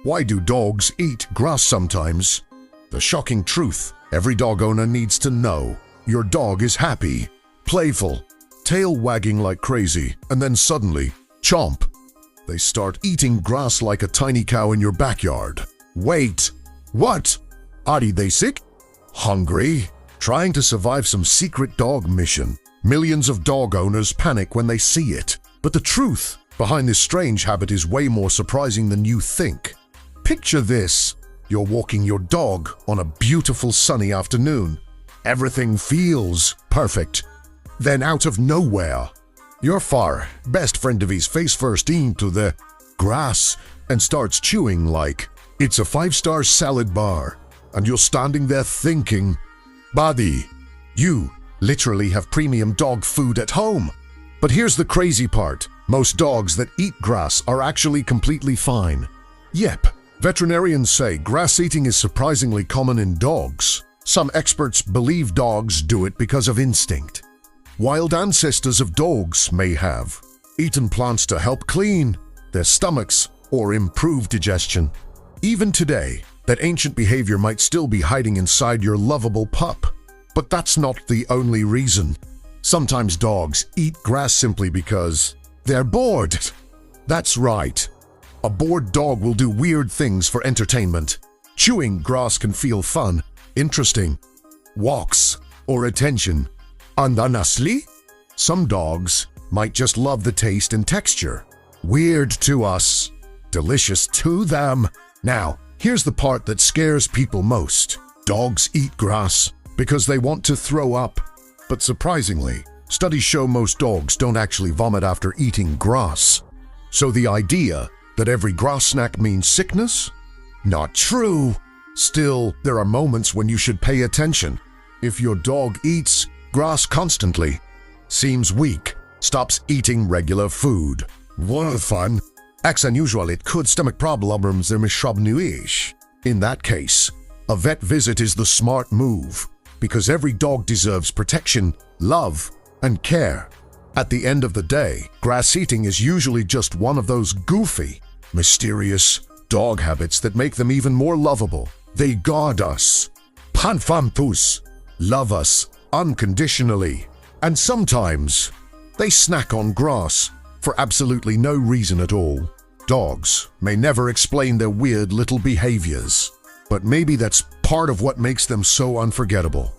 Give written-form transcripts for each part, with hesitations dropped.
Why do dogs eat grass sometimes? The shocking truth every dog owner needs to know. Your dog is happy, playful, tail wagging like crazy, and then suddenly, chomp, they start eating grass like a tiny cow in your backyard. Wait, what? Are they sick? Hungry? Trying to survive some secret dog mission. Millions of dog owners panic when they see it. But the truth behind this strange habit is way more surprising than you think. Picture this. You're walking your dog on a beautiful sunny afternoon. Everything feels perfect. Then out of nowhere, your far best friend of his face first into the grass and starts chewing like it's a 5-star salad bar. And you're standing there thinking, buddy, you literally have premium dog food at home. But here's the crazy part. Most dogs that eat grass are actually completely fine. Yep, veterinarians say grass eating is surprisingly common in dogs. Some experts believe dogs do it because of instinct. Wild ancestors of dogs may have eaten plants to help clean their stomachs or improve digestion. Even today, that ancient behavior might still be hiding inside your lovable pup. But that's not the only reason. Sometimes dogs eat grass simply because they're bored. That's right. A bored dog will do weird things for entertainment. Chewing grass can feel fun, interesting, walks, or attention. And honestly, some dogs might just love the taste and texture. Weird to us, delicious to them. Now, here's the part that scares people most. Dogs eat grass because they want to throw up. But surprisingly, studies show most dogs don't actually vomit after eating grass. So the idea that every grass snack means sickness? Not true. Still, there are moments when you should pay attention. If your dog eats grass constantly, seems weak, stops eating regular food. What fun. X unusual, it could stomach problems there mishrabnuish. In that case, a vet visit is the smart move, because every dog deserves protection, love, and care. At the end of the day, grass eating is usually just one of those goofy, mysterious dog habits that make them even more lovable. They guard us, panfamtus, love us unconditionally, and sometimes they snack on grass for absolutely no reason at all. Dogs may never explain their weird little behaviors, but maybe that's part of what makes them so unforgettable.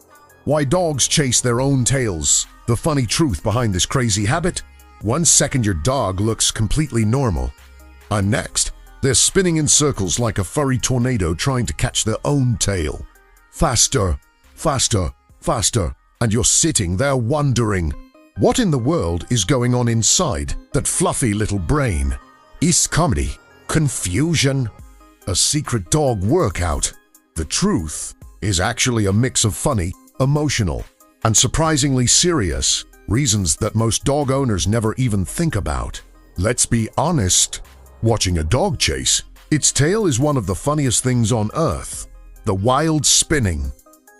Why dogs chase their own tails. The funny truth behind this crazy habit: 1 second your dog looks completely normal, and next, they're spinning in circles like a furry tornado trying to catch their own tail. Faster, faster, faster, and you're sitting there wondering, what in the world is going on inside that fluffy little brain? Is comedy, confusion, a secret dog workout? The truth is actually a mix of funny, emotional, and surprisingly serious reasons that most dog owners never even think about. Let's be honest, watching a dog chase its tail is one of the funniest things on earth. The wild spinning,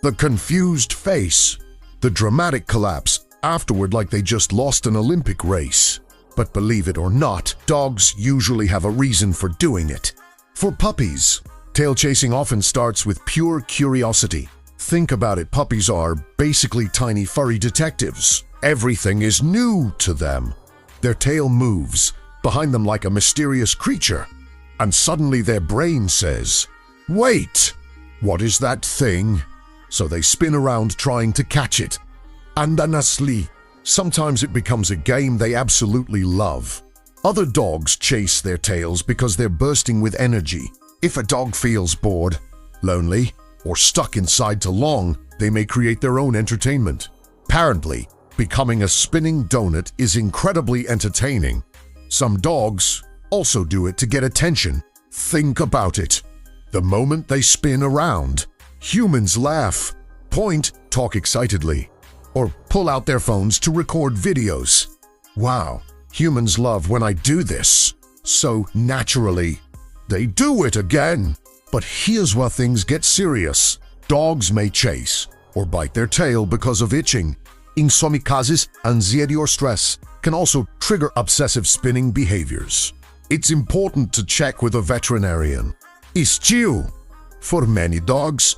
the confused face, the dramatic collapse afterward like they just lost an Olympic race. But believe it or not, dogs usually have a reason for doing it. For puppies, tail chasing often starts with pure curiosity. Think about it, puppies are basically tiny furry detectives. Everything is new to them. Their tail moves behind them like a mysterious creature, and suddenly their brain says, "Wait, what is that thing?" So they spin around trying to catch it. And honestly, sometimes it becomes a game they absolutely love. Other dogs chase their tails because they're bursting with energy. If a dog feels bored, lonely, or stuck inside too long, they may create their own entertainment. Apparently, becoming a spinning donut is incredibly entertaining. Some dogs also do it to get attention. Think about it. The moment they spin around, humans laugh, point, talk excitedly, or pull out their phones to record videos. Wow, humans love when I do this. So naturally, they do it again. But here's where things get serious. Dogs may chase or bite their tail because of itching. In some cases, anxiety or stress can also trigger obsessive spinning behaviors. It's important to check with a veterinarian. is chew. For many dogs,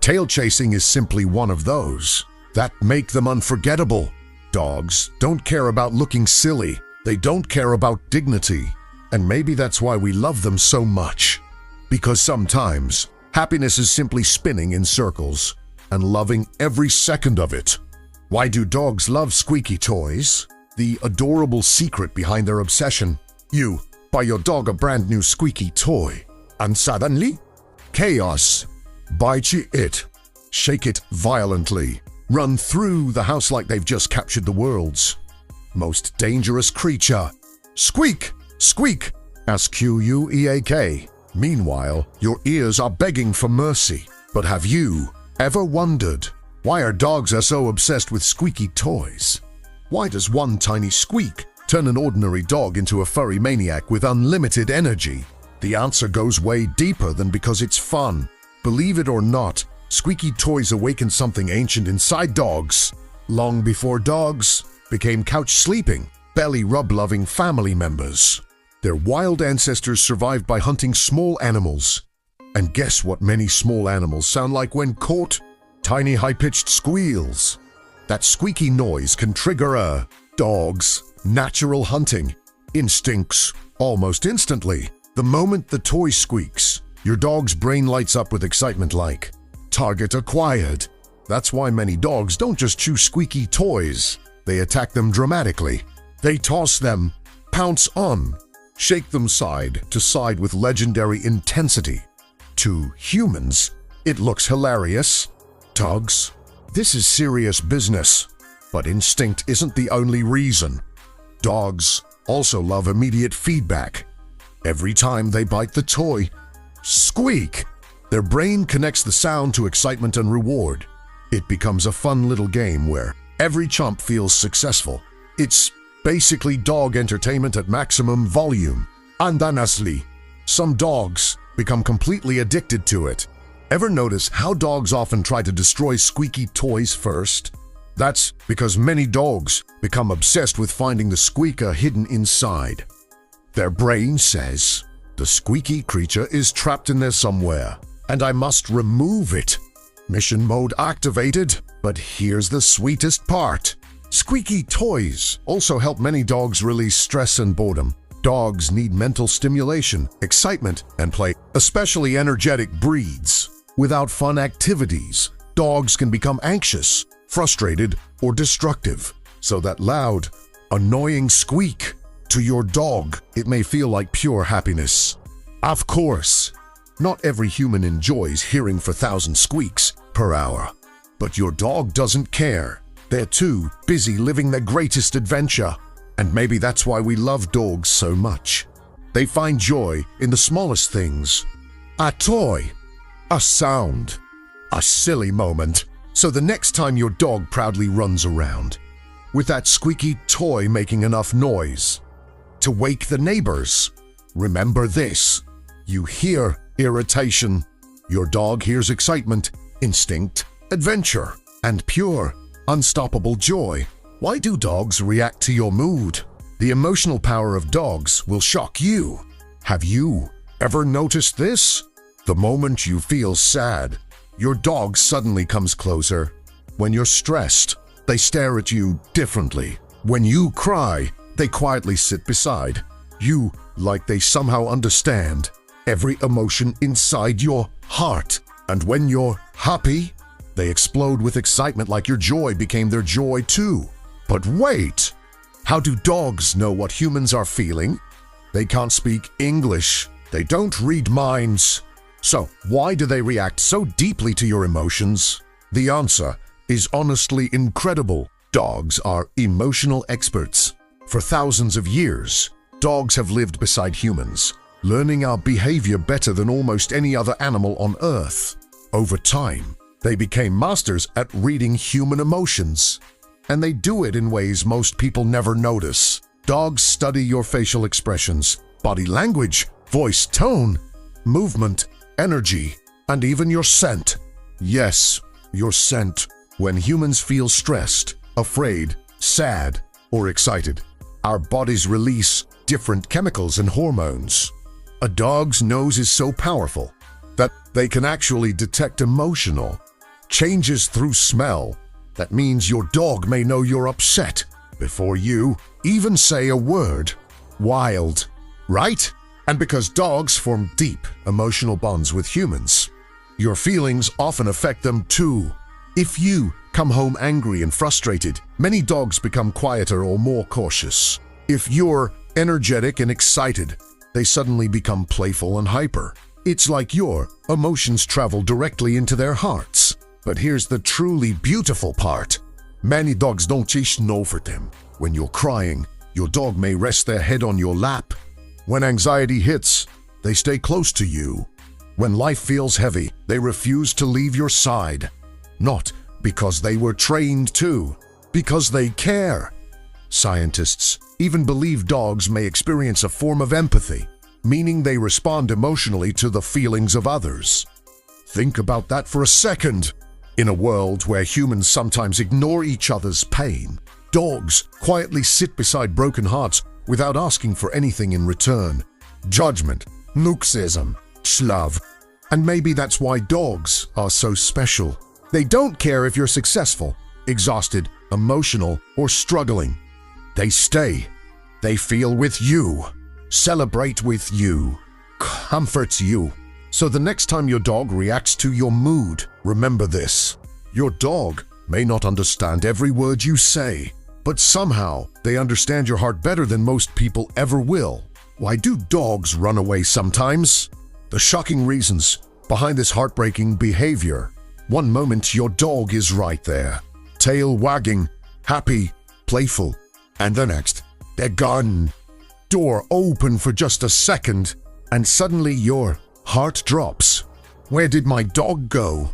tail chasing is simply one of those that make them unforgettable. Dogs don't care about looking silly. They don't care about dignity. And maybe that's why we love them so much. Because sometimes happiness is simply spinning in circles and loving every second of it. Why do dogs love squeaky toys? The adorable secret behind their obsession. You buy your dog a brand new squeaky toy, and suddenly, chaos. Bite it, shake it violently, run through the house like they've just captured the world's most dangerous creature. Squeak, squeak, S-Q-U-E-A-K. Meanwhile, your ears are begging for mercy. But have you ever wondered why our dogs are so obsessed with squeaky toys? Why does one tiny squeak turn an ordinary dog into a furry maniac with unlimited energy? The answer goes way deeper than because it's fun. Believe it or not, squeaky toys awaken something ancient inside dogs. Long before dogs became couch-sleeping, belly-rub-loving family members. Their wild ancestors survived by hunting small animals. And guess what many small animals sound like when caught? Tiny high-pitched squeals. That squeaky noise can trigger a dog's natural hunting instincts almost instantly. The moment the toy squeaks, your dog's brain lights up with excitement like, target acquired. That's why many dogs don't just chew squeaky toys. They attack them dramatically. They toss them, pounce on, shake them side to side with legendary intensity. To humans, it looks hilarious. Dogs, this is serious business. But instinct isn't the only reason. Dogs also love immediate feedback. Every time they bite the toy, squeak, their brain connects the sound to excitement and reward. It becomes a fun little game where every chomp feels successful. It's basically dog entertainment at maximum volume. And honestly, some dogs become completely addicted to it. Ever notice how dogs often try to destroy squeaky toys first? That's because many dogs become obsessed with finding the squeaker hidden inside. Their brain says, the squeaky creature is trapped in there somewhere, and I must remove it. Mission mode activated, but here's the sweetest part. Squeaky toys also help many dogs release stress and boredom. Dogs need mental stimulation, excitement, and play, especially energetic breeds. Without fun activities, dogs can become anxious, frustrated, or destructive. So that loud, annoying squeak, to your dog, it may feel like pure happiness. Of course, not every human enjoys hearing 4,000 squeaks per hour. But your dog doesn't care. They're too busy living their greatest adventure. And maybe that's why we love dogs so much. They find joy in the smallest things. A toy, a sound, a silly moment. So the next time your dog proudly runs around, with that squeaky toy making enough noise to wake the neighbors, remember this. You hear irritation. Your dog hears excitement, instinct, adventure, and pure, unstoppable joy. Why do dogs react to your mood? The emotional power of dogs will shock you. Have you ever noticed this? The moment you feel sad, your dog suddenly comes closer. When you're stressed, they stare at you differently. When you cry, they quietly sit beside you like they somehow understand every emotion inside your heart. And when you're happy, they explode with excitement like your joy became their joy too. But wait, how do dogs know what humans are feeling? They can't speak English. They don't read minds. So why do they react so deeply to your emotions? The answer is honestly incredible. Dogs are emotional experts. For thousands of years, dogs have lived beside humans, learning our behavior better than almost any other animal on Earth. Over time, they became masters at reading human emotions. And they do it in ways most people never notice. Dogs study your facial expressions, body language, voice tone, movement, energy, and even your scent. Yes, your scent. When humans feel stressed, afraid, sad, or excited, our bodies release different chemicals and hormones. A dog's nose is so powerful that they can actually detect emotional changes through smell. That means your dog may know you're upset before you even say a word. Wild, right? And because dogs form deep emotional bonds with humans, your feelings often affect them too. If you come home angry and frustrated, many dogs become quieter or more cautious. If you're energetic and excited, they suddenly become playful and hyper. It's like your emotions travel directly into their hearts. But here's the truly beautiful part. Many dogs don't chase no for them. When you're crying, your dog may rest their head on your lap. When anxiety hits, they stay close to you. When life feels heavy, they refuse to leave your side. Not because they were trained to, because they care. Scientists even believe dogs may experience a form of empathy, meaning they respond emotionally to the feelings of others. Think about that for a second. In a world where humans sometimes ignore each other's pain, dogs quietly sit beside broken hearts without asking for anything in return. Judgment, nuxism, love. And maybe that's why dogs are so special. They don't care if you're successful, exhausted, emotional, or struggling. They stay. They feel with you, celebrate with you, comfort you. So the next time your dog reacts to your mood, remember this. Your dog may not understand every word you say, but somehow they understand your heart better than most people ever will. Why do dogs run away sometimes? The shocking reasons behind this heartbreaking behavior. One moment your dog is right there, tail wagging, happy, playful, and the next, they're gone. Door open for just a second, and suddenly your heart drops. Where did my dog go?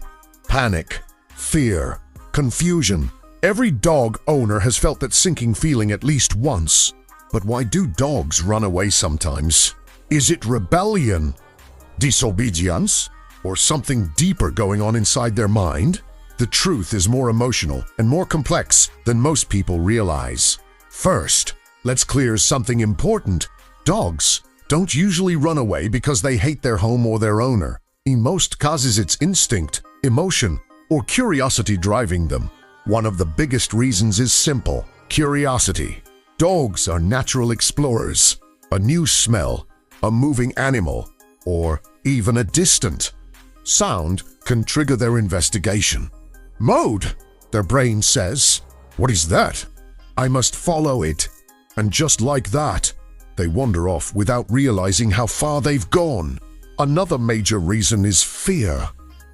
Panic, fear, confusion. Every dog owner has felt that sinking feeling at least once. But why do dogs run away sometimes? Is it rebellion, disobedience, or something deeper going on inside their mind? The truth is more emotional and more complex than most people realize. First, let's clear something important. Dogs don't usually run away because they hate their home or their owner. In most cases, it's instinct, emotion, or curiosity driving them. One of the biggest reasons is simple: curiosity. Dogs are natural explorers. A new smell, a moving animal, or even a distant sound can trigger their investigation. Mode, their brain says. What is that? I must follow it. And just like that, they wander off without realizing how far they've gone. Another major reason is fear.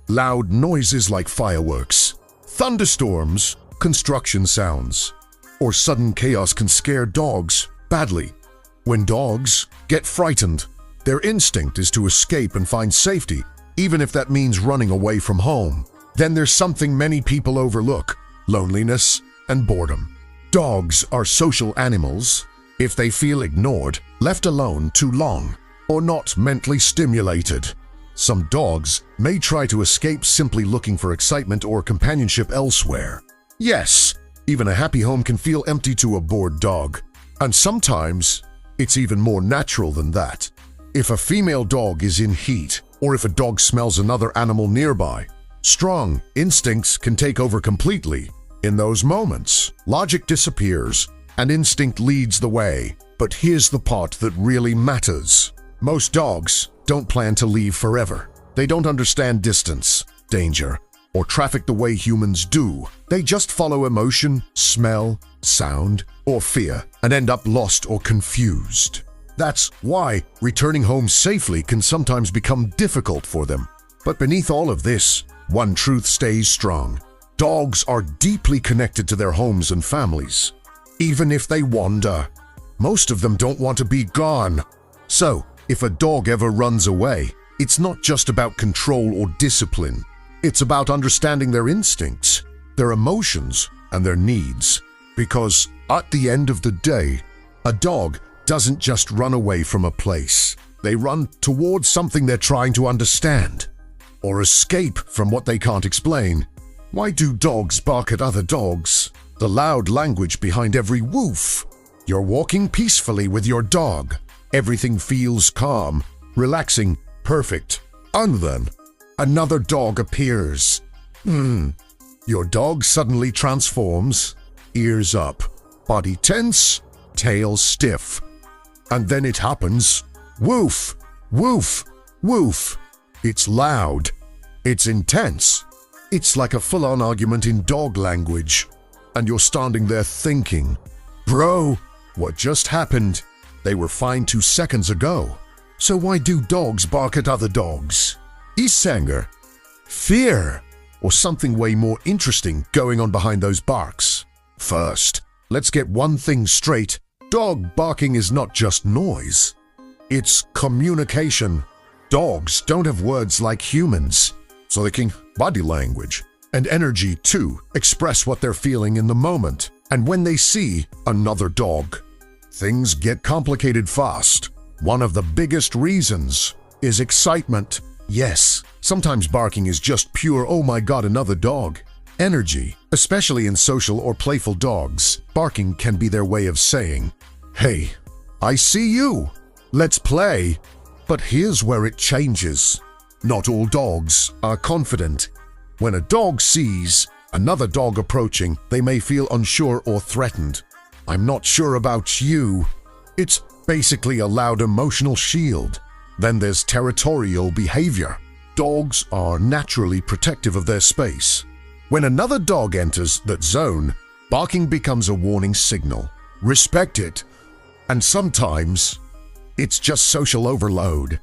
Loud noises like fireworks, thunderstorms, construction sounds, or sudden chaos can scare dogs badly. When dogs get frightened, their instinct is to escape and find safety, even if that means running away from home. Then there's something many people overlook: loneliness and boredom. Dogs are social animals. If they feel ignored, left alone too long, or not mentally stimulated, some dogs may try to escape simply looking for excitement or companionship elsewhere. Yes, even a happy home can feel empty to a bored dog. And sometimes, it's even more natural than that. If a female dog is in heat, or if a dog smells another animal nearby, strong instincts can take over completely. In those moments, logic disappears and instinct leads the way. But here's the part that really matters. Most dogs don't plan to leave forever. They don't understand distance, danger, or traffic the way humans do. They just follow emotion, smell, sound, or fear and end up lost or confused. That's why returning home safely can sometimes become difficult for them. But beneath all of this, one truth stays strong. Dogs are deeply connected to their homes and families. Even if they wander, most of them don't want to be gone. So, if a dog ever runs away, it's not just about control or discipline. It's about understanding their instincts, their emotions, and their needs. Because at the end of the day, a dog doesn't just run away from a place. They run towards something they're trying to understand, or escape from what they can't explain. Why do dogs bark at other dogs? The loud language behind every woof. You're walking peacefully with your dog. Everything feels calm, relaxing, perfect. And then, another dog appears. Your dog suddenly transforms, ears up, body tense, tail stiff. And then it happens. Woof, woof, woof. It's loud. It's intense. It's like a full-on argument in dog language. And you're standing there thinking, bro, what just happened? They were fine 2 seconds ago. So why do dogs bark at other dogs? Is anger, fear, or something way more interesting going on behind those barks? First, let's get one thing straight. Dog barking is not just noise. It's communication. Dogs don't have words like humans, so they can body language and energy to express what they're feeling in the moment. And when they see another dog, things get complicated fast. One of the biggest reasons is excitement. Yes, sometimes barking is just pure, oh my god, another dog. Energy, especially in social or playful dogs, barking can be their way of saying, hey, I see you, let's play. But here's where it changes. Not all dogs are confident. When a dog sees another dog approaching, they may feel unsure or threatened. I'm not sure about you. It's basically a loud emotional shield. Then there's territorial behavior. Dogs are naturally protective of their space. When another dog enters that zone, barking becomes a warning signal. Respect it. And sometimes, it's just social overload.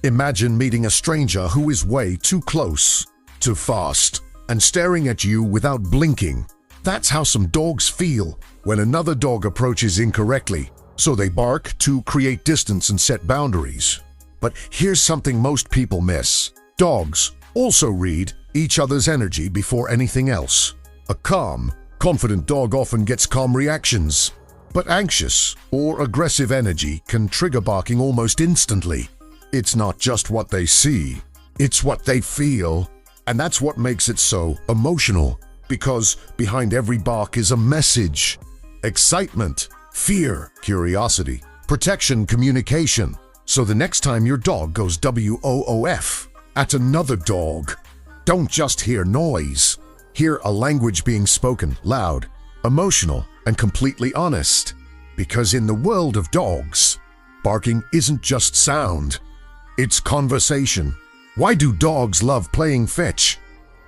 Imagine meeting a stranger who is way too close, too fast, and staring at you without blinking. That's how some dogs feel when another dog approaches incorrectly, so they bark to create distance and set boundaries. But here's something most people miss. Dogs also read each other's energy before anything else. A calm, confident dog often gets calm reactions, but anxious or aggressive energy can trigger barking almost instantly. It's not just what they see, it's what they feel. And that's what makes it so emotional, because behind every bark is a message. Excitement, fear, curiosity, protection, communication. So the next time your dog goes WOOF at another dog, don't just hear noise. Hear a language being spoken, loud, emotional, and completely honest. Because in the world of dogs, barking isn't just sound, it's conversation. Why do dogs love playing fetch?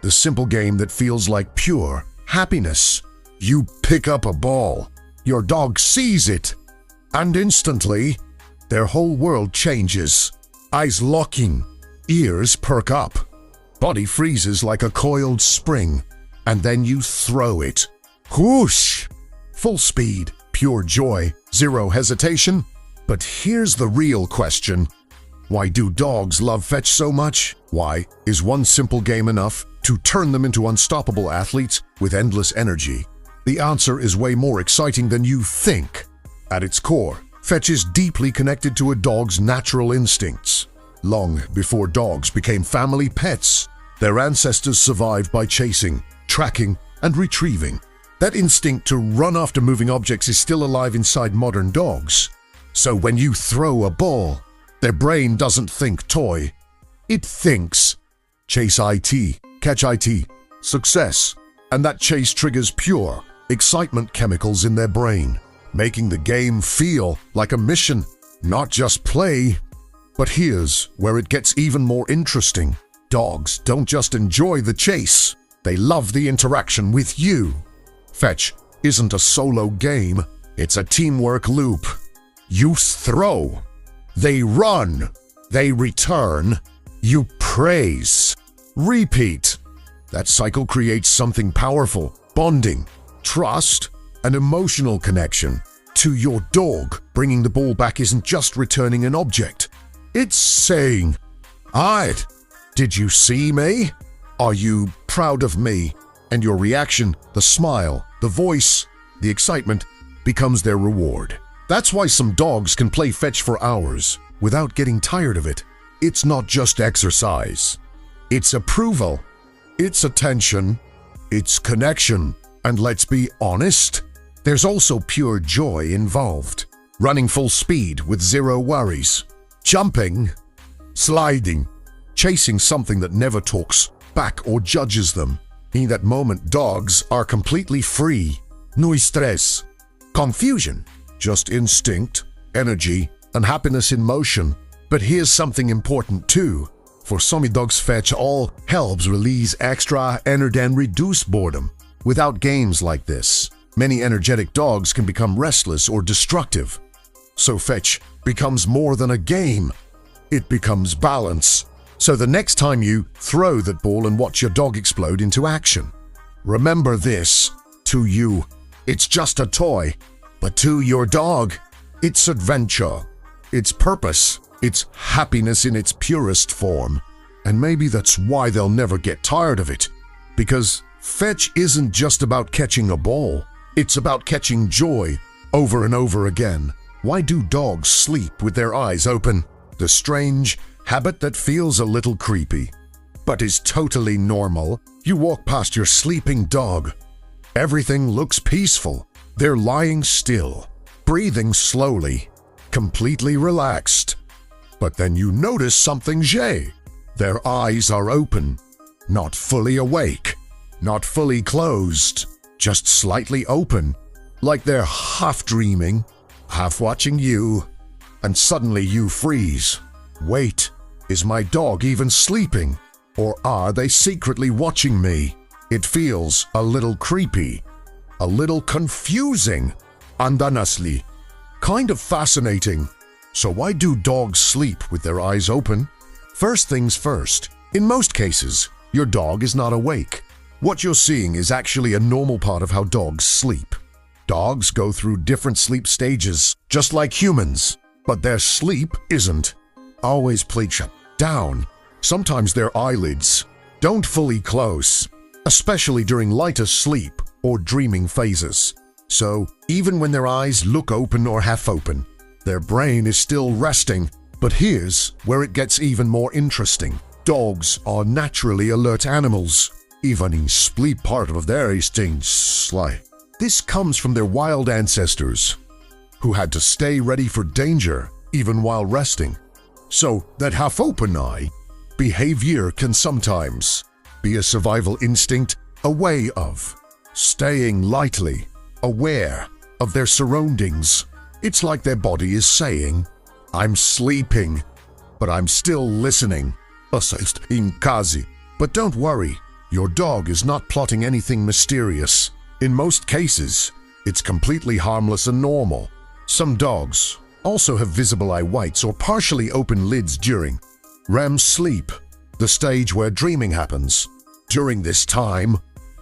The simple game that feels like pure happiness. You pick up a ball, your dog sees it, and instantly, their whole world changes. Eyes locking, ears perk up, body freezes like a coiled spring, and then you throw it. Whoosh! Full speed, pure joy, zero hesitation. But here's the real question. Why do dogs love fetch so much? Why is one simple game enough to turn them into unstoppable athletes with endless energy? The answer is way more exciting than you think. At its core, fetch is deeply connected to a dog's natural instincts. Long before dogs became family pets, their ancestors survived by chasing, tracking, and retrieving. That instinct to run after moving objects is still alive inside modern dogs. So when you throw a ball, their brain doesn't think toy. It thinks chase IT, catch IT, success, and that chase triggers pure excitement chemicals in their brain, making the game feel like a mission, not just play. But here's where it gets even more interesting. Dogs don't just enjoy the chase, they love the interaction with you. Fetch isn't a solo game, it's a teamwork loop. You throw, they run, they return, you praise, repeat. That cycle creates something powerful, bonding, trust, and emotional connection. To your dog, bringing the ball back isn't just returning an object. It's saying, "Alright, did you see me? Are you proud of me?" And your reaction, the smile, the voice, the excitement, becomes their reward. That's why some dogs can play fetch for hours without getting tired of it. It's not just exercise. It's approval. It's attention. It's connection. And let's be honest, there's also pure joy involved. Running full speed with zero worries. Jumping, sliding, chasing something that never talks back or judges them. In that moment, dogs are completely free. No stress, confusion, just instinct, energy, and happiness in motion. But here's something important too. For some dogs, fetch all helps release extra energy and reduce boredom. Without games like this, many energetic dogs can become restless or destructive. So fetch becomes more than a game. It becomes balance. So the next time you throw that ball and watch your dog explode into action, remember this: to you, it's just a toy, but to your dog, it's adventure, it's purpose, it's happiness in its purest form. And maybe that's why they'll never get tired of it, because fetch isn't just about catching a ball, it's about catching joy over and over again. Why do dogs sleep with their eyes open? The strange habit that feels a little creepy, but is totally normal. You walk past your sleeping dog. Everything looks peaceful. They're lying still, breathing slowly, completely relaxed. But then you notice something, Jay. Their eyes are open, not fully awake, not fully closed, just slightly open, like they're half dreaming, half watching you. And suddenly you freeze. Wait, is my dog even sleeping? Or are they secretly watching me? It feels a little creepy, a little confusing, and honestly, kind of fascinating. So why do dogs sleep with their eyes open? First things first, in most cases, your dog is not awake. What you're seeing is actually a normal part of how dogs sleep. Dogs go through different sleep stages, just like humans, but their sleep isn't always played shut down. Sometimes their eyelids don't fully close, especially during lighter sleep or dreaming phases. So even when their eyes look open or half open, their brain is still resting. But here's where it gets even more interesting. Dogs are naturally alert animals, even in sleep part of their instincts. This comes from their wild ancestors, who had to stay ready for danger even while resting. So that half-open eye behavior can sometimes be a survival instinct, a way of staying lightly aware of their surroundings. It's like their body is saying, I'm sleeping, but I'm still listening. But don't worry, your dog is not plotting anything mysterious. In most cases, it's completely harmless and normal. Some dogs also have visible eye whites or partially open lids during REM sleep, the stage where dreaming happens. During this time,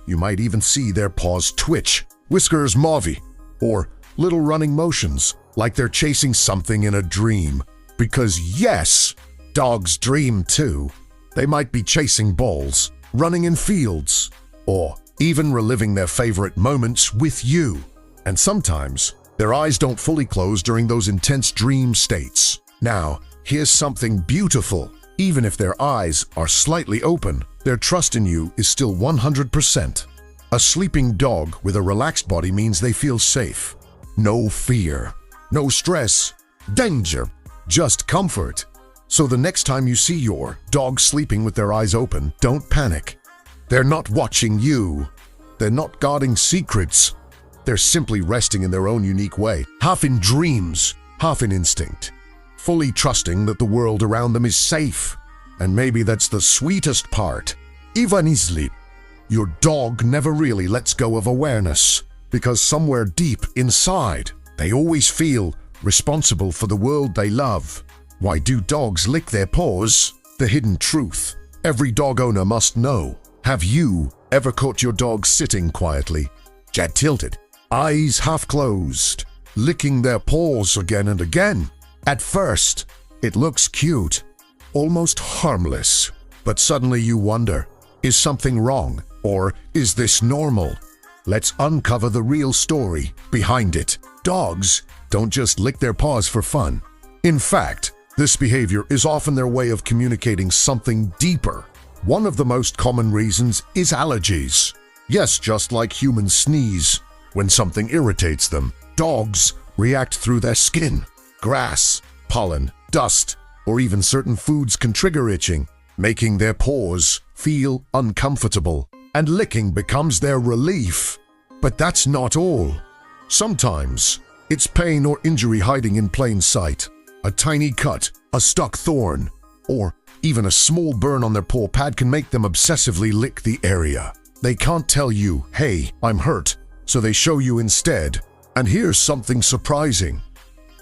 you might even see their paws twitch, whiskers mauve, or little running motions like they're chasing something in a dream. Because yes, dogs dream too. They might be chasing balls, running in fields, or even reliving their favorite moments with you. And sometimes, their eyes don't fully close during those intense dream states. Now, here's something beautiful. Even if their eyes are slightly open, their trust in you is still 100%. A sleeping dog with a relaxed body means they feel safe. No fear, no stress, danger, just comfort. So the next time you see your dog sleeping with their eyes open, don't panic. They're not watching you. They're not guarding secrets. They're simply resting in their own unique way, half in dreams, half in instinct, fully trusting that the world around them is safe. And maybe that's the sweetest part. Even in sleep, your dog never really lets go of awareness, because somewhere deep inside, they always feel responsible for the world they love. Why do dogs lick their paws? The hidden truth every dog owner must know. Have you ever caught your dog sitting quietly, jet tilted, eyes half closed, licking their paws again and again? At first, it looks cute, almost harmless, but suddenly you wonder, is something wrong, or is this normal? Let's uncover the real story behind it. Dogs don't just lick their paws for fun. In fact, this behavior is often their way of communicating something deeper. One of the most common reasons is allergies. Yes, just like humans sneeze when something irritates them, dogs react through their skin. Grass, pollen, dust, or even certain foods can trigger itching. making their paws feel uncomfortable, and licking becomes their relief. But that's not all. Sometimes it's pain or injury hiding in plain sight. A tiny cut, a stuck thorn, or even a small burn on their paw pad can make them obsessively lick the area. They can't tell you, "Hey, I'm hurt," so they show you instead. And here's something surprising.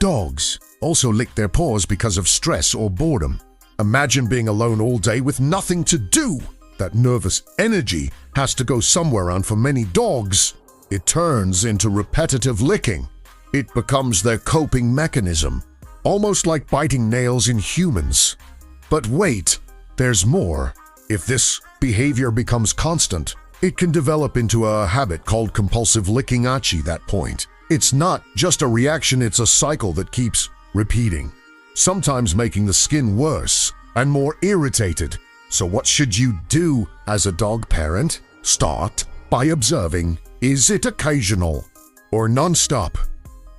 Dogs also lick their paws because of stress or boredom. Imagine being alone all day with nothing to do. That nervous energy has to go somewhere, and for many dogs, it turns into repetitive licking. It becomes their coping mechanism, almost like biting nails in humans. But wait, there's more. If this behavior becomes constant, it can develop into a habit called compulsive licking at that point. It's not just a reaction, it's a cycle that keeps repeating, sometimes making the skin worse and more irritated. So what should you do as a dog parent? Start by observing. Is it occasional or non-stop?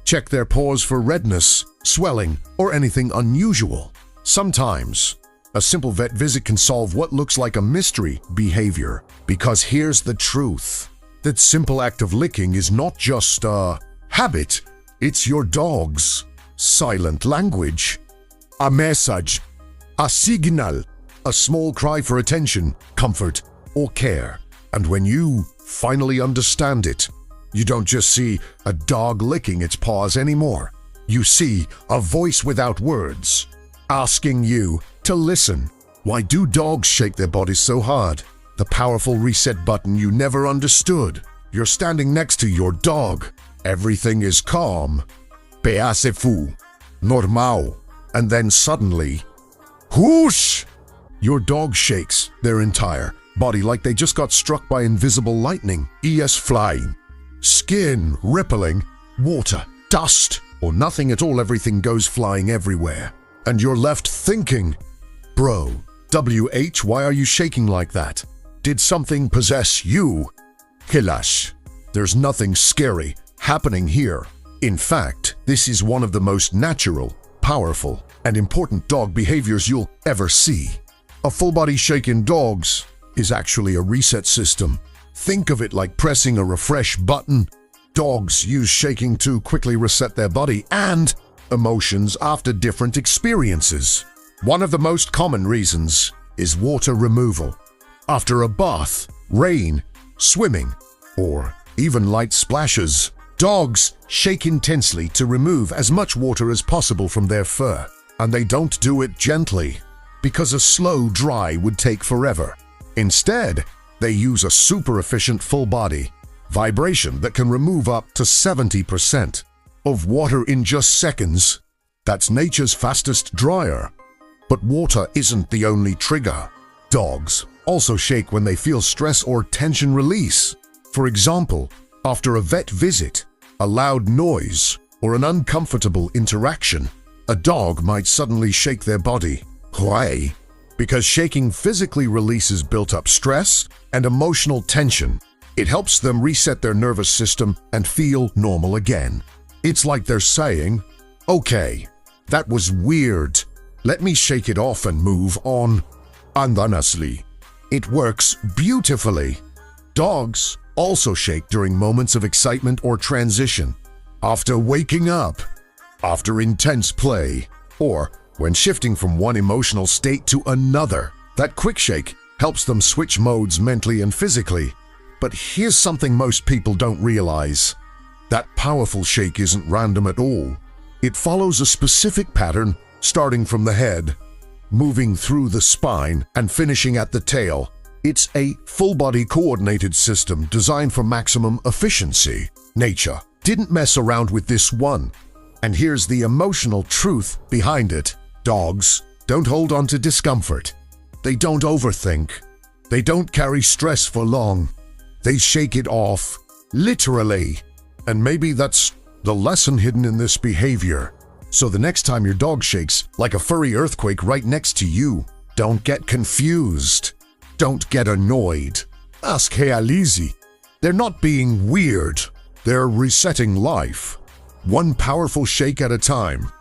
Check their paws for redness, swelling, or anything unusual. Sometimes a simple vet visit can solve what looks like a mystery behavior. Because here's the truth. That simple act of licking is not just a habit, it's your dog's silent language. A message, a signal, a small cry for attention, comfort, or care. And when you finally understand it, you don't just see a dog licking its paws anymore. You see a voice without words, asking you to listen. Why do dogs shake their bodies so hard? The powerful reset button you never understood. You're standing next to your dog. Everything is calm. Passez-vous. Normal. And then suddenly, whoosh! Your dog shakes their entire body like they just got struck by invisible lightning. Ears flying, skin rippling, water, dust, or nothing at all. Everything goes flying everywhere. And you're left thinking, bro, WH, why are you shaking like that? Did something possess you? Hilash, there's nothing scary happening here. In fact, this is one of the most natural, powerful, and important dog behaviors you'll ever see. A full-body shake in dogs is actually a reset system. Think of it like pressing a refresh button. Dogs use shaking to quickly reset their body and emotions after different experiences. One of the most common reasons is water removal. After a bath, rain, swimming, or even light splashes, dogs shake intensely to remove as much water as possible from their fur. And they don't do it gently, because a slow dry would take forever. Instead, they use a super efficient full body vibration that can remove up to 70% of water in just seconds. That's nature's fastest dryer. But water isn't the only trigger. Dogs also shake when they feel stress or tension release. For example, after a vet visit, a loud noise, or an uncomfortable interaction, a dog might suddenly shake their body. Why? Because shaking physically releases built-up stress and emotional tension. It helps them reset their nervous system and feel normal again. It's like they're saying, okay, that was weird. Let me shake it off and move on. And honestly, it works beautifully. Dogs also shake during moments of excitement or transition, after waking up, after intense play, or when shifting from one emotional state to another. That quick shake helps them switch modes mentally and physically. But here's something most people don't realize. That powerful shake isn't random at all. It follows a specific pattern, starting from the head, moving through the spine, and finishing at the tail. It's a full-body coordinated system designed for maximum efficiency. Nature didn't mess around with this one. And here's the emotional truth behind it. Dogs don't hold on to discomfort. They don't overthink. They don't carry stress for long. They shake it off, literally. And maybe that's the lesson hidden in this behavior. So the next time your dog shakes like a furry earthquake right next to you, don't get confused. Don't get annoyed. Ask Hey Alizi. They're not being weird. They're resetting life, one powerful shake at a time.